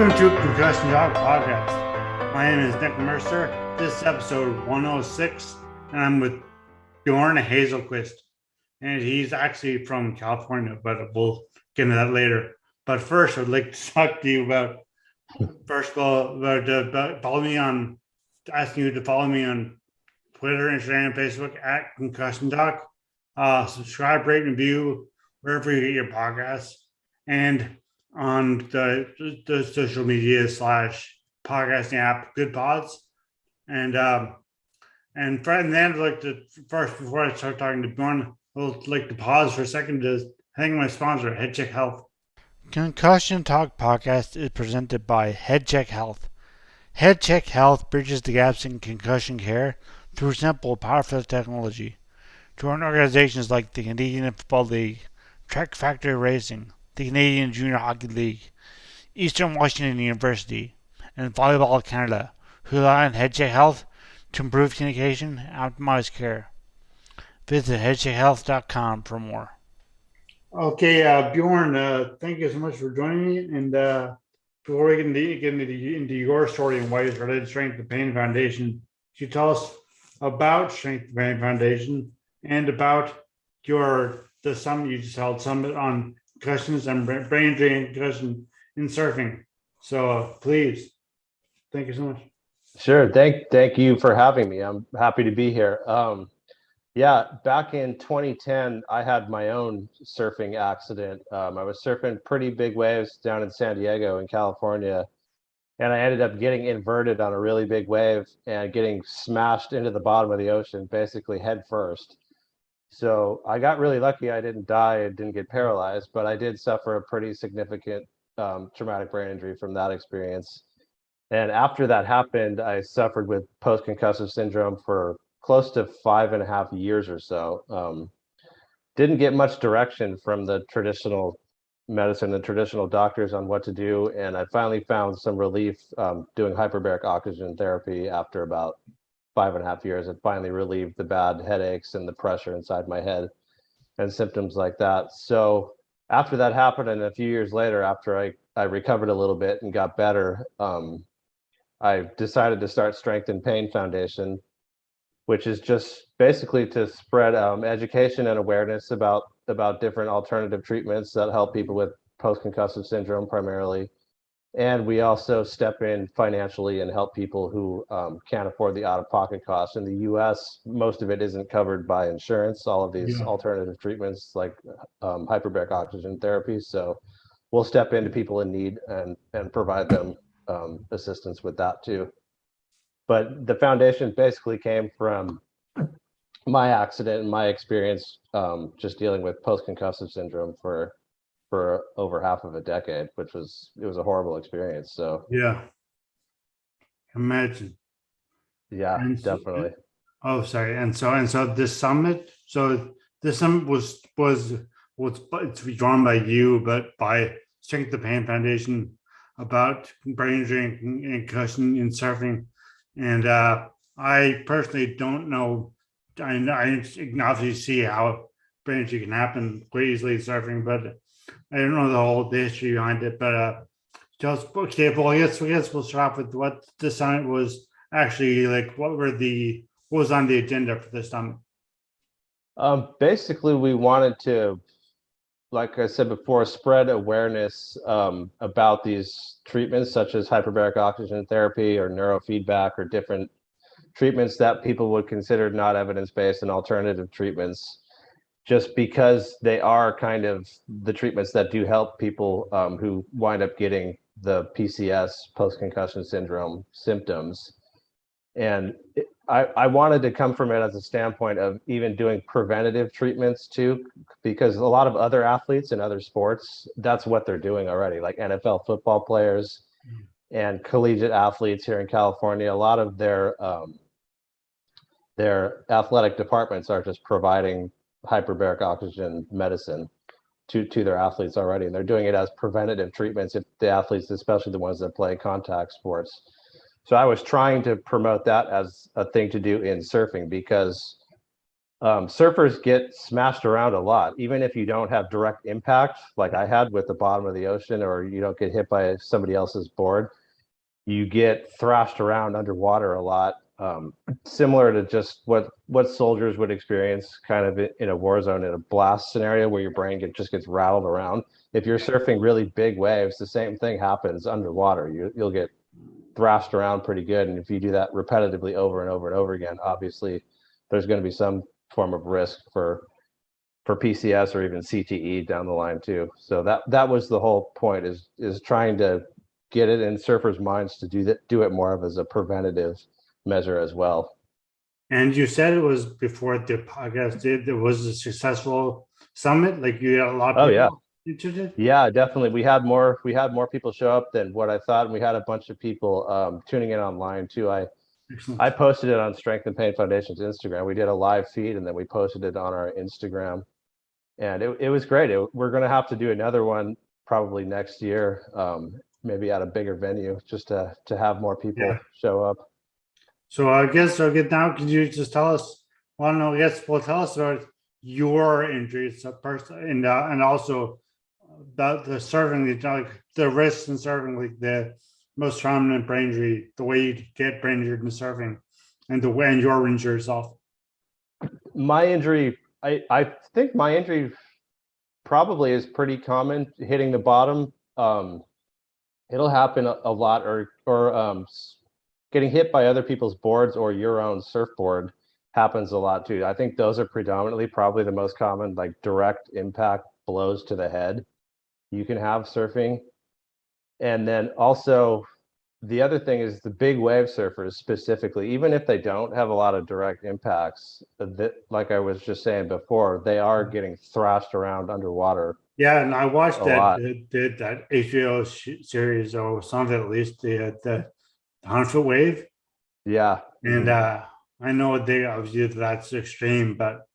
Welcome to Concussion Podcast. My name is Nick Mercer. This is episode 106, and I'm with Bjorn Hazelquist. And he's actually from California, but we'll get into that later. But first, I'd like to talk to you about, first of all, about follow me on, asking you to follow me on Twitter, Instagram, and Facebook at Concussion Doc. Subscribe, rate, and review wherever you get your podcasts. And on the social media / podcasting app, Good Pods. And then I'd like to, first, before I start talking to Bjorn, I'd like to pause for a second to thank my sponsor, HeadCheck Health. Concussion Talk Podcast is presented by HeadCheck Health. HeadCheck Health bridges the gaps in concussion care through simple, powerful technology. Join organizations like the Canadian Football League, Track Factory Racing, the Canadian Junior Hockey League, Eastern Washington University, and Volleyball Canada, who rely on HeadCheck Health to improve communication and optimize care. Visit headcheckhealth.com for more. Okay, Bjorn, thank you so much for joining me. And before we get into your story and why you started Strength to Pain Foundation, could you tell us about Strength to Pain Foundation and about the summit you just held, summit on concussions and brain injury and concussion in surfing. So please, thank you so much. Sure. Thank you for having me. I'm happy to be here. Back in 2010, I had my own surfing accident. I was surfing pretty big waves down in San Diego in California, and I ended up getting inverted on a really big wave and getting smashed into the bottom of the ocean, basically head first. So I got really lucky. I didn't die. I didn't get paralyzed, but I did suffer a pretty significant traumatic brain injury from that experience. And after that happened, I suffered with post-concussive syndrome for close to 5.5 years or so. Didn't get much direction from the traditional medicine, the traditional doctors on what to do. And I finally found some relief doing hyperbaric oxygen therapy after about 5.5 years. It finally relieved the bad headaches and the pressure inside my head and symptoms like that. So after that happened, and a few years later, after I recovered a little bit and got better, I decided to start Strength and Pain Foundation, which is just basically to spread education and awareness about different alternative treatments that help people with post-concussive syndrome primarily. And we also step in financially and help people who can't afford the out-of-pocket costs. In the US, most of it isn't covered by insurance, all of these alternative treatments like hyperbaric oxygen therapy. So we'll step into people in need and provide them assistance with that too. But the foundation basically came from my accident and my experience just dealing with post-concussive syndrome for over half of a decade, it was a horrible experience. So imagine. Definitely. And so this summit was it's drawn by you, but by Strength to Pain Foundation about brain injury and concussion in surfing. And I personally don't know. I can obviously see how brain injury can happen quite easily in surfing, but I don't know the history behind it. But just okay. Well, I guess we'll start off with what the summit was actually like. What was on the agenda for this summit? Basically, we wanted to, like I said before, spread awareness about these treatments such as hyperbaric oxygen therapy or neurofeedback or different treatments that people would consider not evidence-based and alternative treatments, just because they are kind of the treatments that do help people who wind up getting the PCS, post-concussion syndrome symptoms. And I wanted to come from it as a standpoint of even doing preventative treatments too, because a lot of other athletes in other sports, that's what they're doing already, like NFL football players and collegiate athletes here in California. A lot of their athletic departments are just providing hyperbaric oxygen medicine to their athletes already, and they're doing it as preventative treatments if the athletes, especially the ones that play contact sports. So I was trying to promote that as a thing to do in surfing, because surfers get smashed around a lot, even if you don't have direct impact, like I had with the bottom of the ocean, or you don't get hit by somebody else's board. You get thrashed around underwater a lot, similar to just what soldiers would experience kind of in a war zone in a blast scenario where your brain just gets rattled around. If you're surfing really big waves, the same thing happens underwater. You'll get thrashed around pretty good, and if you do that repetitively over and over and over again, obviously there's going to be some form of risk for PCS or even CTE down the line too. So that was the whole point, is trying to get it in surfers' minds to do it more of as a preventative measure as well. And you said it was before the podcast there was a successful summit, like you had a lot of people interested? Yeah, definitely. We had more people show up than what I thought, and we had a bunch of people tuning in online too. I posted it on Strength and Pain Foundation's Instagram. We did a live feed, and then we posted it on our Instagram, and it was great. We're going to have to do another one probably next year, maybe at a bigger venue, just to have more people show up. So I guess now, can you just tell us? Well, no, I guess tell us about your injuries first, and also the surfing, like the risks in surfing, like the most prominent brain injury, the way you get brain injured in surfing, and the way you're injured yourself. My injury, I think my injury probably is pretty common, hitting the bottom. It'll happen a lot, or getting hit by other people's boards or your own surfboard happens a lot too. I think those are predominantly probably the most common, like direct impact blows to the head you can have surfing. And then also the other thing is the big wave surfers specifically, even if they don't have a lot of direct impacts, that, like I was just saying before, they are getting thrashed around underwater. Yeah, and I watched that HBO series, or some of it at least, the 100-foot wave. Yeah. And I know they obviously that's extreme, but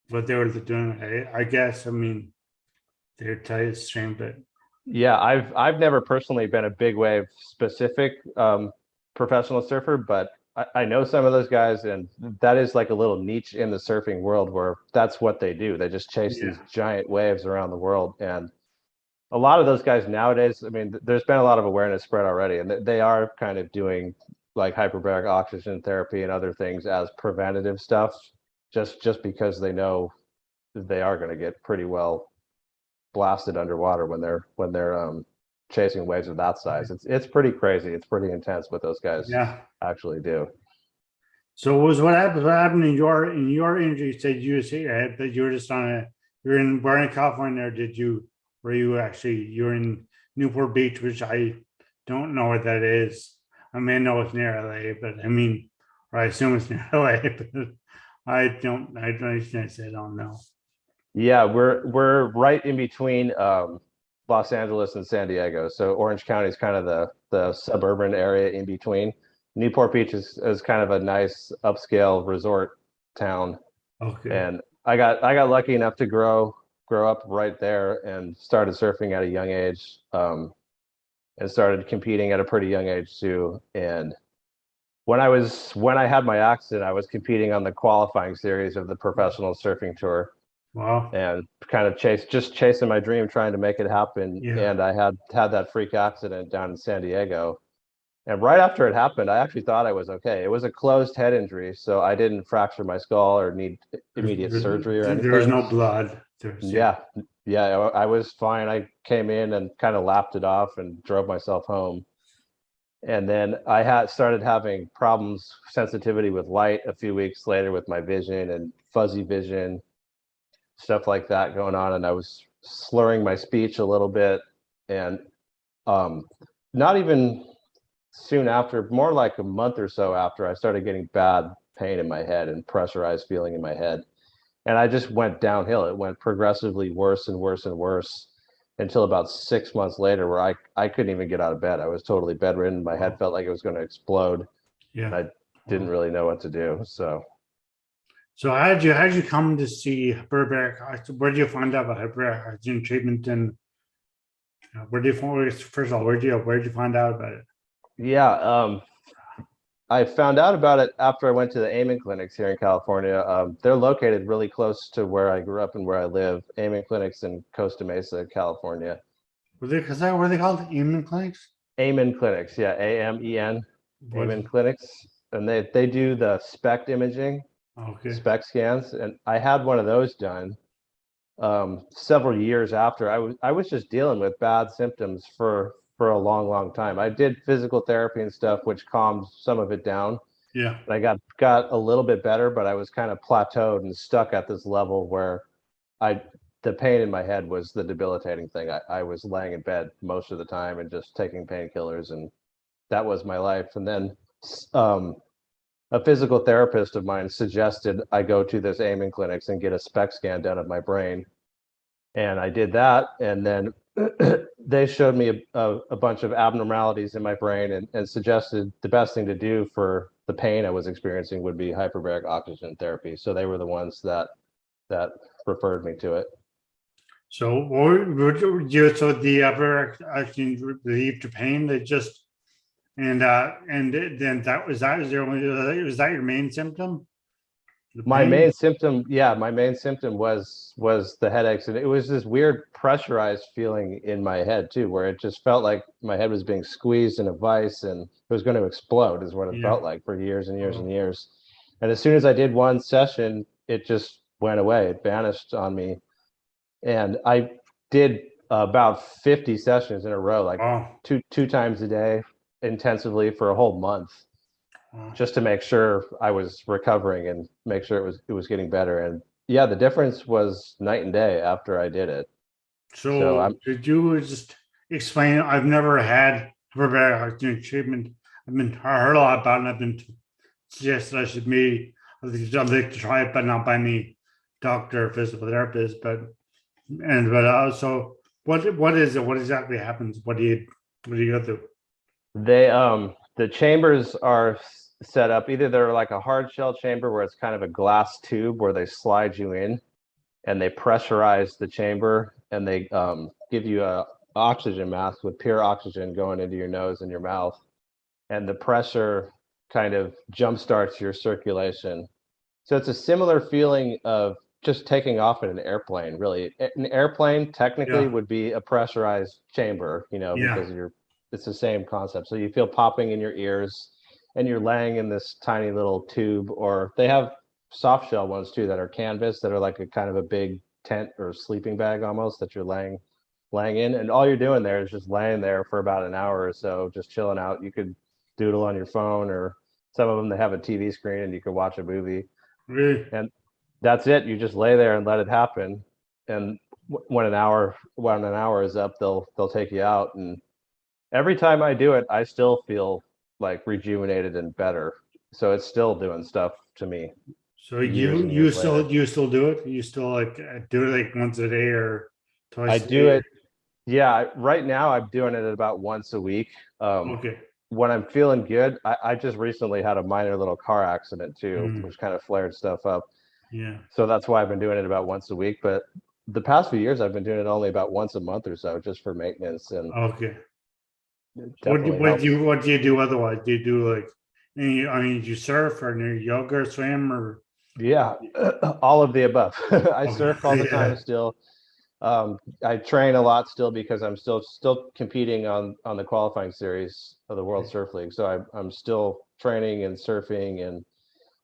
what they were doing, I guess, I mean, they're tight extreme, but yeah, I've never personally been a big wave specific professional surfer, but I know some of those guys, and that is like a little niche in the surfing world where that's what they do. They just chase these giant waves around the world. And a lot of those guys nowadays, I mean, there's been a lot of awareness spread already, and they are kind of doing like hyperbaric oxygen therapy and other things as preventative stuff, just because they know they are going to get pretty well blasted underwater when they're chasing waves of that size. It's pretty crazy. It's pretty intense what those guys actually do. So what happened in your injury? You said that you were just you're in California, or you're in Newport Beach, which I don't know what that is. I may know it's near LA, but I mean, or I assume it's near LA, but I don't know. Yeah, we're right in between Los Angeles and San Diego. So Orange County is kind of the suburban area in between. Newport Beach is kind of a nice upscale resort town. Okay. And I got lucky enough to grow up right there and started surfing at a young age, and started competing at a pretty young age too. And when I had my accident, I was competing on the qualifying series of the professional surfing tour. Wow. And kind of chasing my dream, trying to make it happen. Yeah. And I had that freak accident down in San Diego. And right after it happened, I actually thought I was okay. It was a closed head injury, so I didn't fracture my skull or need immediate surgery or anything. There was no blood. Yeah, I was fine. I came in and kind of laughed it off and drove myself home. And then I started having problems, sensitivity with light a few weeks later with my vision and fuzzy vision, stuff like that going on. And I was slurring my speech a little bit. And not even soon after, more like a month or so after, I started getting bad pain in my head and pressurized feeling in my head. And I just went downhill. It went progressively worse and worse and worse until about 6 months later, where I couldn't even get out of bed. I was totally bedridden. My head felt like it was going to explode. Yeah. And I didn't really know what to do. So how did you come to see hyperbaric? Where did you find out about hyperbaric oxygen treatment, and where did you find out about it? Yeah, I found out about it after I went to the Amen clinics here in California. They're located really close to where I grew up and where I live. Amen clinics in Costa Mesa, California. Were they called Human clinics? Amen clinics, yeah, AMEN, What? Amen clinics, and they do the SPECT imaging, Okay. SPECT scans, and I had one of those done several years after. I was just dealing with bad symptoms for a long time. I did physical therapy and stuff, which calmed some of it down. Yeah. And I got a little bit better, but I was kind of plateaued and stuck at this level where I the pain in my head was the debilitating thing. I was laying in bed most of the time and just taking painkillers, and that was my life. And then um, a physical therapist of mine suggested I go to this Amen clinics and get a SPECT scan done of my brain. And I did that, and then they showed me a bunch of abnormalities in my brain, and suggested the best thing to do for the pain I was experiencing would be hyperbaric oxygen therapy. So they were the ones that referred me to it. So, so the ever actually relieved the pain? They just and then was that your main symptom? The My pain? main symptom, yeah, my main symptom was the headaches, and it was this weird pressurized feeling in my head too, where it just felt like my head was being squeezed in a vice and it was going to explode, is what it Yeah. felt like for years and years Oh, and years. And as soon as I did one session, it just went away. It vanished on me. And I did about 50 sessions in a row, like wow. two times a day, intensively for a whole month, Wow. just to make sure I was recovering and make sure it was getting better. And yeah, the difference was night and day after I did it. So So I'm could you just explain? I've never had hyperbaric treatment. I heard a lot about it, and I've been suggested I should maybe I'd like to try it, but not by any doctor or physical therapist. But also, what is it? What exactly happens? What do you go through? they the chambers are set up, either they're like a hard shell chamber where it's kind of a glass tube where they slide you in and they pressurize the chamber, and they give you a oxygen mask with pure oxygen going into your nose and your mouth, and the pressure kind of jump starts your circulation. So it's a similar feeling of just taking off in an airplane, really. An airplane technically Yeah, would be a pressurized chamber, yeah, because it's the same concept. So you feel popping in your ears and you're laying in this tiny little tube, or they have soft shell ones too that are canvas, that are like a kind of a big tent or sleeping bag almost, that you're laying in, and all you're doing there is just laying there for about an hour or so, just chilling out. You could doodle on your phone, or some of them they have a TV screen and you could watch a movie, really. and that's it. You just lay there and let it happen. And when an hour is up, they'll take you out. And every time I do it, I still feel like rejuvenated and better. So it's still doing stuff to me So years and years later. you still do it? You still like do it like once a day or I twice a do day? it. Yeah, right now I'm doing it about once a week. Okay. When I'm feeling good, I just recently had a minor little car accident too, Mm, which kind of flared stuff up. yeah. So that's why I've been doing it about once a week. But the past few years, I've been doing it only about once a month or so, just for maintenance, and Okay. it definitely helps. What do you do otherwise? Do you do like do you surf or do you yoga or swim or Yeah, all of the above. I surf all okay, the time yeah. still. I train a lot still because I'm still competing on the qualifying series of the World Surf League. So I'm still training and surfing, and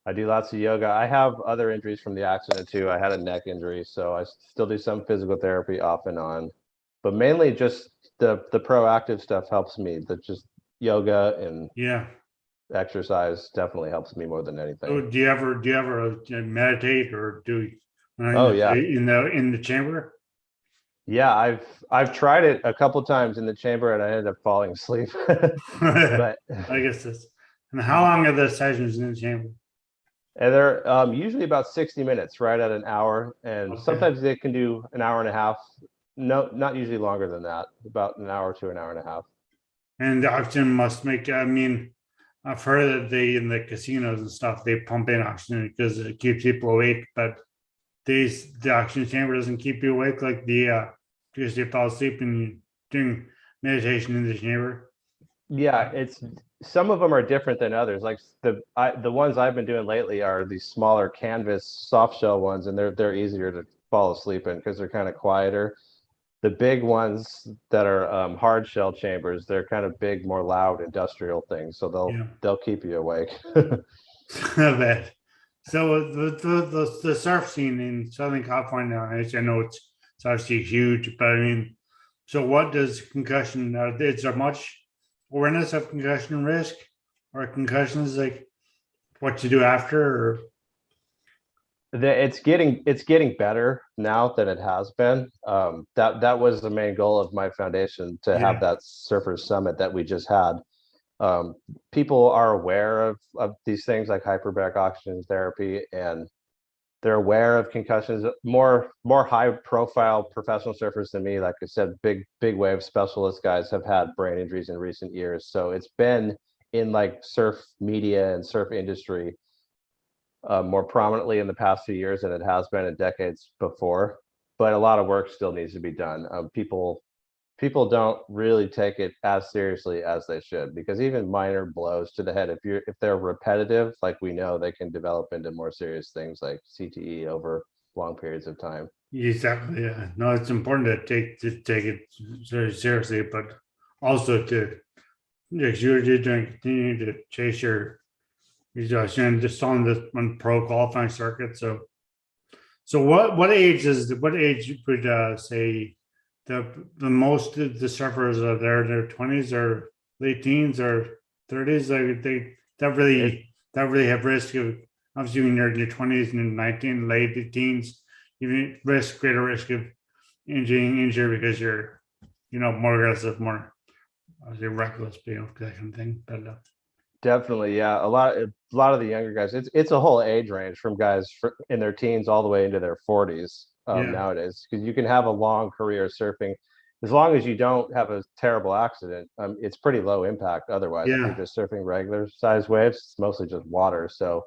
I do lots of yoga. I have other injuries from the accident too. I had a neck injury, so I still do some physical therapy off and on, but mainly just the proactive stuff helps me. The just yoga and Yeah. exercise definitely helps me more than So anything. do you ever meditate or do Oh yeah. in the chamber? Yeah, I've tried it a couple times in the chamber and I ended up falling asleep. I But guess this. And how long are the sessions in the chamber? and they're usually about 60 minutes, right at an hour, and Okay. sometimes they can do an hour and a half. No, not usually longer than that, about an hour to an hour and a half. And the oxygen must make, I've heard that they in the casinos and stuff, they pump in oxygen because it keeps people awake, but the oxygen chamber doesn't keep you awake like because you fall asleep and you're doing meditation in the chamber. Yeah, it's some of them are different than others. Like the ones I've been doing lately are these smaller canvas soft shell ones, and they're easier to fall asleep in because they're kind of quieter. The big ones that are hard shell chambers, they're kind of big, more loud industrial things, so Yeah. they'll keep you awake. I bet. So the surf scene in Southern California, I know it's obviously huge, but I mean, so what does concussion? Is there much awareness of concussion risk or concussions, like what to do after? Or It's getting better now than it has been. That was the main goal of my foundation, to have yeah, that Surfers Summit that we just had. People are aware of these things like hyperbaric oxygen therapy, and they're aware of concussions. More high profile professional surfers than me, like I said, big wave specialist guys have had brain injuries in recent years. So it's been in like surf media and surf industry more prominently in the past few years than it has been in decades before. But a lot of work still needs to be done. People don't really take it as seriously as they should, because even minor blows to the head, if they're repetitive, like we know, they can develop into more serious things like CTE over long periods of time. exactly. Yeah, no, it's important to take it very seriously, but also to like you're doing continue to chase your. He's just on this one pro qualifying circuit. So what age is what age would say the most of the surfers are there in their 20s or late teens or 30s? Like they It that really have risk of, obviously when you're in your 20s and 19 late teens, you risk greater risk of injury because you're more aggressive, more obviously reckless, that kind of thing. But Definitely, yeah. A lot of the younger guys, it's a whole age range from guys in their teens all the way into their 40s yeah, nowadays, because you can have a long career surfing as long as you don't have a terrible accident. It's pretty low impact. Otherwise, if you're yeah, just surfing regular size waves, it's mostly just water. So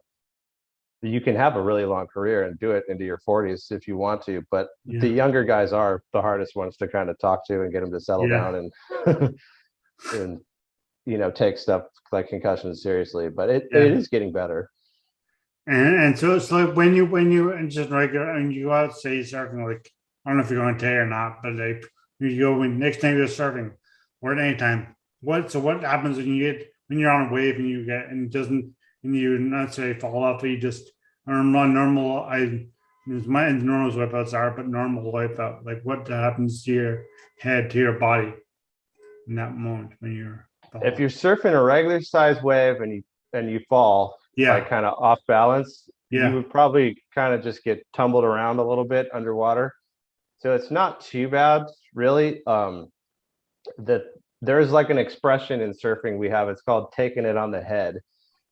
you can have a really long career and do it into your 40s if you want to. But the yeah, younger guys are the hardest ones to kind of talk to and get them to settle yeah. down and take stuff like concussions seriously. But it Yeah. is getting better. And so it's like when you and just regular and you go out say surfing, like I don't know if you're going to tell or not, but like you go when next time you're surfing or at any time, what happens when you're on a wave and you get and it doesn't and you not say fall off, but you just on normal my normal wipeouts are, but normal wipeout, like what happens to your head, to your body in that moment when you're If fall? you're surfing a regular size wave and you fall like Yeah, kind of off balance, you yeah, would probably kind of just get tumbled around a little bit underwater. So it's not too bad, really. That there's like an expression in surfing we have. It's called taking it on the head,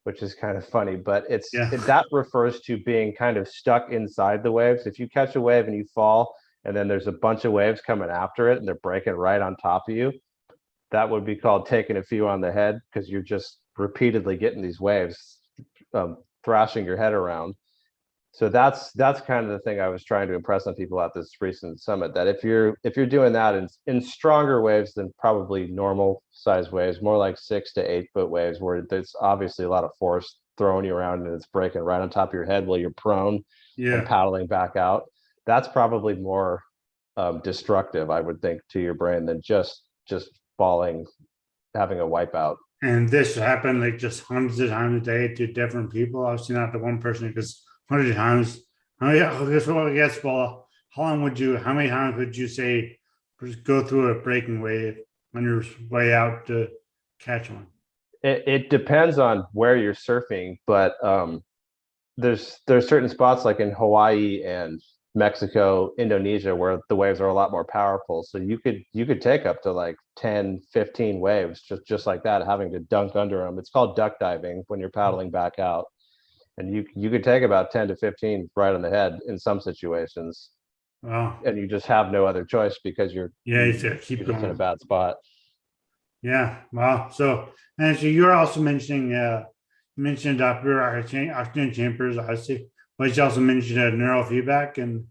which is kind of funny, but yeah, that refers to being kind of stuck inside the waves. If you catch a wave and you fall, and then there's a bunch of waves coming after it and they're breaking right on top of you, that would be called taking a few on the head, because you're just repeatedly getting these waves thrashing your head around. So that's kind of the thing I was trying to impress on people at this recent summit, that if you're doing that in stronger waves than probably normal size waves, more like 6 to 8 foot waves, where there's obviously a lot of force throwing you around and it's breaking right on top of your head while you're prone and yeah. paddling back out, that's probably more destructive, I would think, to your brain than just falling, having a wipeout. And this happened like just hundreds of times a day to different people. Obviously, not the one person, because hundreds of times. Oh yeah, I guess. Well, how long would you? How many times would you say just go through a breaking wave on your way out to catch one? It depends on where you're surfing, but there's certain spots like in Hawaii and Mexico, Indonesia, where the waves are a lot more powerful. So you could take up to like 10, 15 waves just like that, having to dunk under them. It's called duck diving when you're paddling back out. And you could take about 10 to 15 right on the head in some situations. Wow. And you just have no other choice because Yeah, you said keep you're just in a going. bad spot. Yeah. Wow. So, and so you're also mentioning you mentioned oxygen chambers, obviously, but you also mentioned neurofeedback. And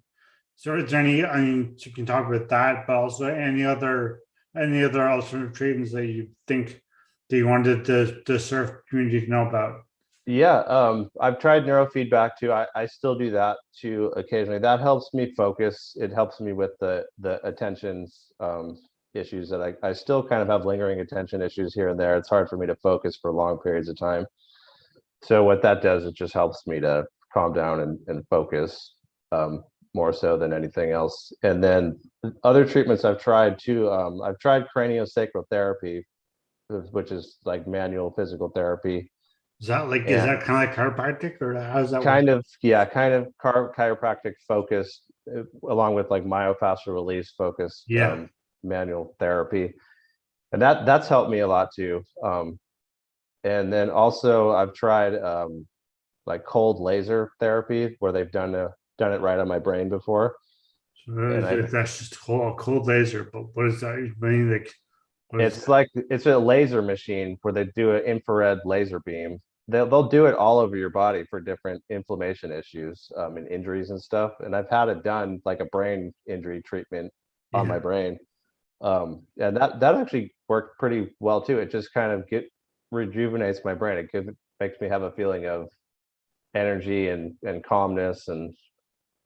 so is there any, I mean, you can talk about that, but also any other alternative treatments that you think that you wanted the surf community to know about? Yeah, I've tried neurofeedback too. I still do that too occasionally. That helps me focus. It helps me with the attention issues that I still kind of have lingering attention issues here and there. It's hard for me to focus for long periods of time. So what that does, it just helps me to calm down and focus more so than anything else. And then other treatments I've tried too. I've tried craniosacral therapy, which is like manual physical therapy. Is And that kind of like chiropractic, or how does that work? kind of, yeah, kind of chiropractic focused, along with like myofascial release focused Yeah. manual therapy, and that's helped me a lot too. And then also I've tried like cold laser therapy, where they've done it right on my brain before, and I That's just a cold laser, but what does that mean? Like, what is it's that? like it's a laser machine where they do an infrared laser beam. They'll do it all over your body for different inflammation issues and injuries and stuff. And I've had it done like a brain injury treatment on my Yeah. brain. And that actually worked pretty well too. It just kind of rejuvenates my brain. Makes me have a feeling of energy and calmness, and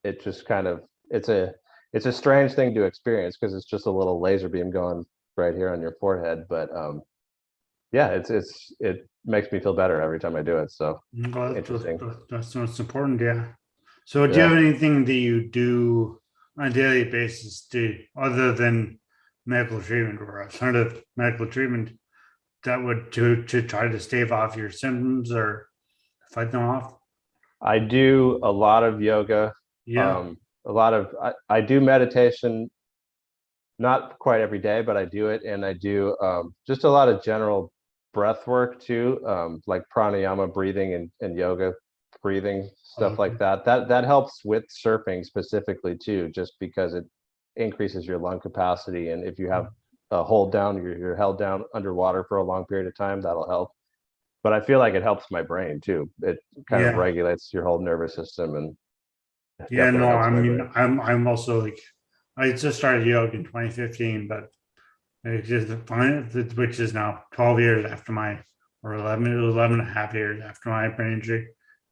it just kind of it's a strange thing to experience because it's just a little laser beam going right here on your forehead. But yeah, it makes me feel better every time I do it. So Well, interesting. that's what's important. Yeah. So, do you Yeah. have anything that you do on a daily basis other than medical treatment or alternative medical treatment, that would to try to stave off your symptoms or fight them off? I do a lot of yoga. Yeah. I do meditation, not quite every day, but I do it. And I do just a lot of general breath work too, like pranayama breathing and yoga breathing, stuff Okay. like that. That helps with surfing specifically too, just because it increases your lung capacity. And if you have a hold down, you're held down underwater for a long period of time, that'll help. But I feel like it helps my brain too. It kind of Yeah. regulates your whole nervous system, and it Yeah. definitely No, helps I my mean, brain. I'm also like, I just started yoga in 2015, but it's just fine, which is now 12 years after my, or 11 and a half years after my brain injury.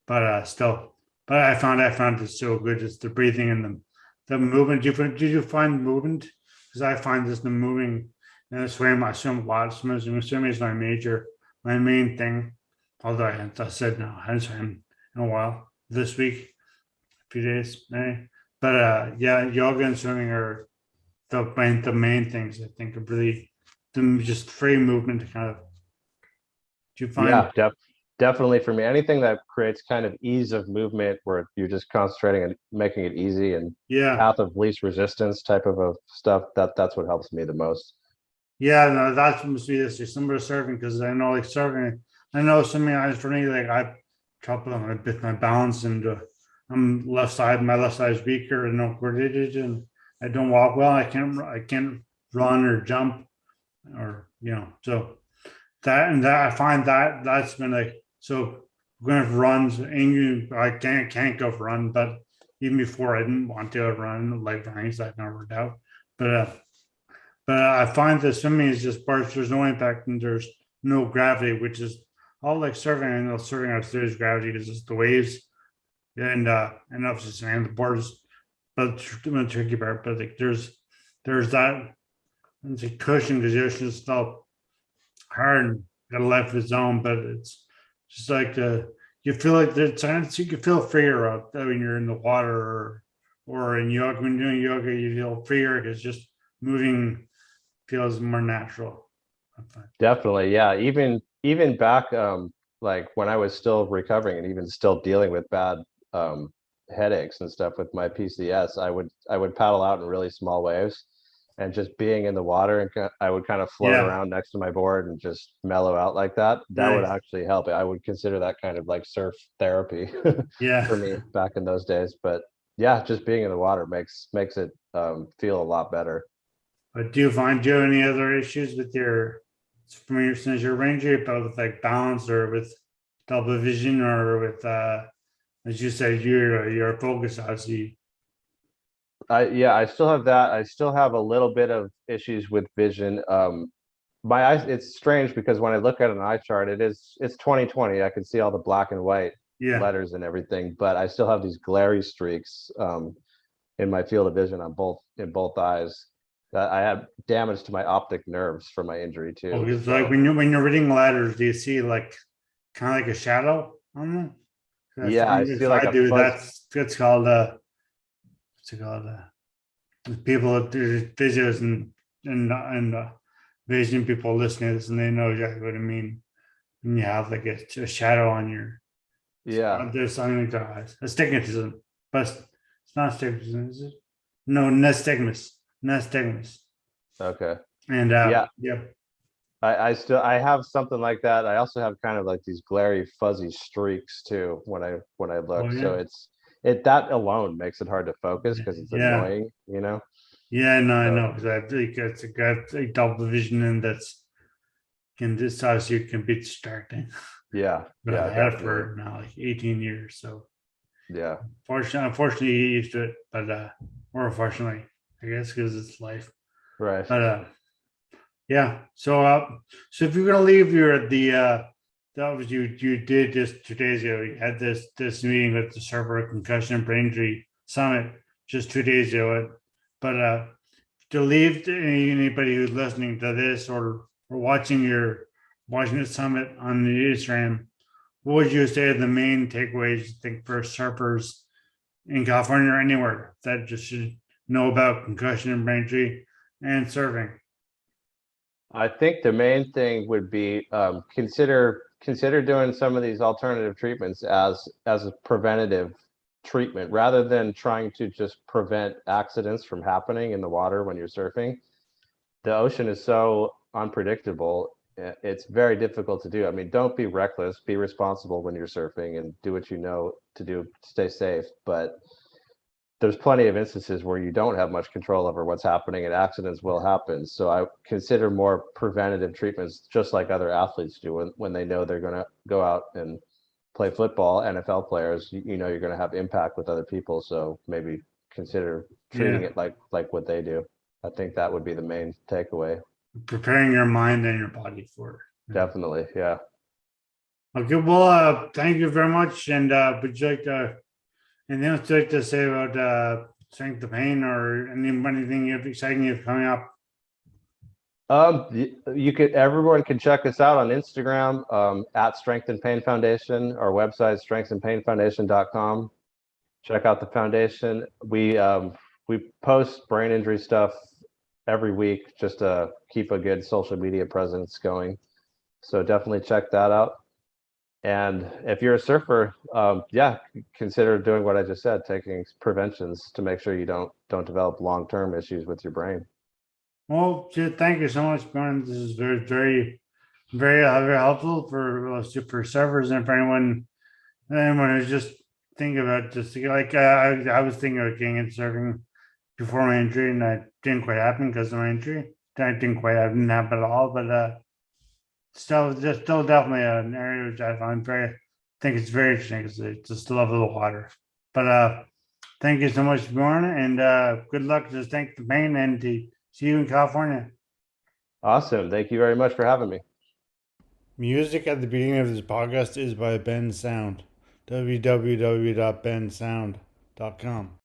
But still, but I found it so good, just the breathing and the movement. Did you find movement? Because I find this the moving and I swim a lot. Swimming is my main thing. Although I said no, I haven't swim in a while this week, a few days, maybe. But yeah, yoga and swimming are the main things I think are really just free movement to kind of do you find Yeah, definitely for me. Anything that creates kind of ease of movement where you're just concentrating and making it easy and yeah, path of least resistance type of a stuff, that's what helps me the most. yeah, no, that must be this or similar to surfing because I know like surfing, I know something I for me like I trouble on a bit my balance and my left side is weaker and no coordinated and I don't walk well. I can't run or jump or so that I find that's been like so going for runs. And I can't go for run, but even before I didn't want to run like running, so I've never worked out. But I find that swimming is just parts. There's no impact and there's no gravity, which is all like surfing. I know surfing has serious gravity because it's the waves and obviously and the boards. But the tricky part, but like there's that it's a cushion because the ocean is still hard and got a life of its own, but it's just like you feel like there's times you can feel freer out there when you're in the water or in yoga. When you're doing yoga, you feel freer because just moving feels more natural. Definitely, yeah. Even back like when I was still recovering and even still dealing with bad um headaches and stuff with my PCS, I would paddle out in really small waves and just being in the water, and I would kind of float Yeah, around next to my board and just mellow out like that. That would nice. actually help. I would consider that kind of like surf therapy Yeah, for me back in those days. But yeah, just being in the water makes it feel a lot better. but do you have any other issues with your from your since your ranger, but with like balance or with double vision or with as you said, your focus obviously. I Yeah, I still have that. I still have a little bit of issues with vision. my eyes, it's strange because when I look at an eye chart, it's 2020. I can see all the black and white Yeah. letters and everything, but I still have these glary streaks in my field of vision on both eyes. That I have damage to my optic nerves from my injury Oh, too. it's like So when you're reading letters, do you see like kind of like a shadow on them? I yeah, I find see if like I a do, fuzz. that's called what's it called? People that do videos and vision people listening to this and they know exactly what I mean. When you have like a shadow on your Yeah. there's something like that. Astigmatism, but it's not astigmatism, is it? No, nystagmus, nystagmus, Okay. and Yeah. yeah, I have something like that. I also have kind of like these glary fuzzy streaks too when I oh look. So yeah, it that alone makes it hard to focus because it's yeah, annoying, you know? yeah. No, I So know because I think it's got a double vision and that's can this size you can be distracting. yeah, But yeah, I had it definitely. for now like 18 years, so Yeah. unfortunately, you get used to it, but or unfortunately, I guess because it's life. Right. But yeah. So if you're gonna leave, you're at the that was you did just 2 days ago. You had this meeting with the Server Concussion and Brain Injury Summit just 2 days ago. But to leave to anybody who's listening to this or watching the summit on the Instagram, what would you say are the main takeaways you think for surfers in California or anywhere that just should know about concussion and brain injury and surfing? I think the main thing would be consider doing some of these alternative treatments as a preventative treatment rather than trying to just prevent accidents from happening in the water when you're surfing. The ocean is so unpredictable. It's very difficult to do. I mean, don't be reckless, be responsible when you're surfing and do what you know to do to stay safe. But there's plenty of instances where you don't have much control over what's happening and accidents will happen. So I consider more preventative treatments just like other athletes do when they know they're going to go out and play football. NFL players, you know you're going to have impact with other people. So maybe consider treating Yeah. it like what they do. I think that would be the main takeaway. Preparing your mind and your body for it. Yeah. Definitely. Yeah. Okay, well, thank you very much. And would you like to, anything else you'd like to say about strength of pain or anything exciting you have coming up? You could everyone can check us out on Instagram at Strength and Pain Foundation. Our website strengthandpainfoundation.com. Check out the foundation. We post brain injury stuff every week just to keep a good social media presence going. So definitely check that out. And if you're a surfer, yeah, consider doing what I just said, taking preventions to make sure you don't develop long-term issues with your brain. Well, thank you so much, Bjorn. This is very helpful for for servers and for anyone who's just thinking about just like I was thinking about getting into surfing before my injury, and that didn't quite happen because of my injury. That didn't happen at all. But still definitely an area which I find think it's very interesting because it's just love of the water. But thank you so much, Bjorn, and good luck to Thank the Pain and to see you in California. Awesome. Thank you very much for having me. Music at the beginning of this podcast is by Ben Sound. www.bensound.com.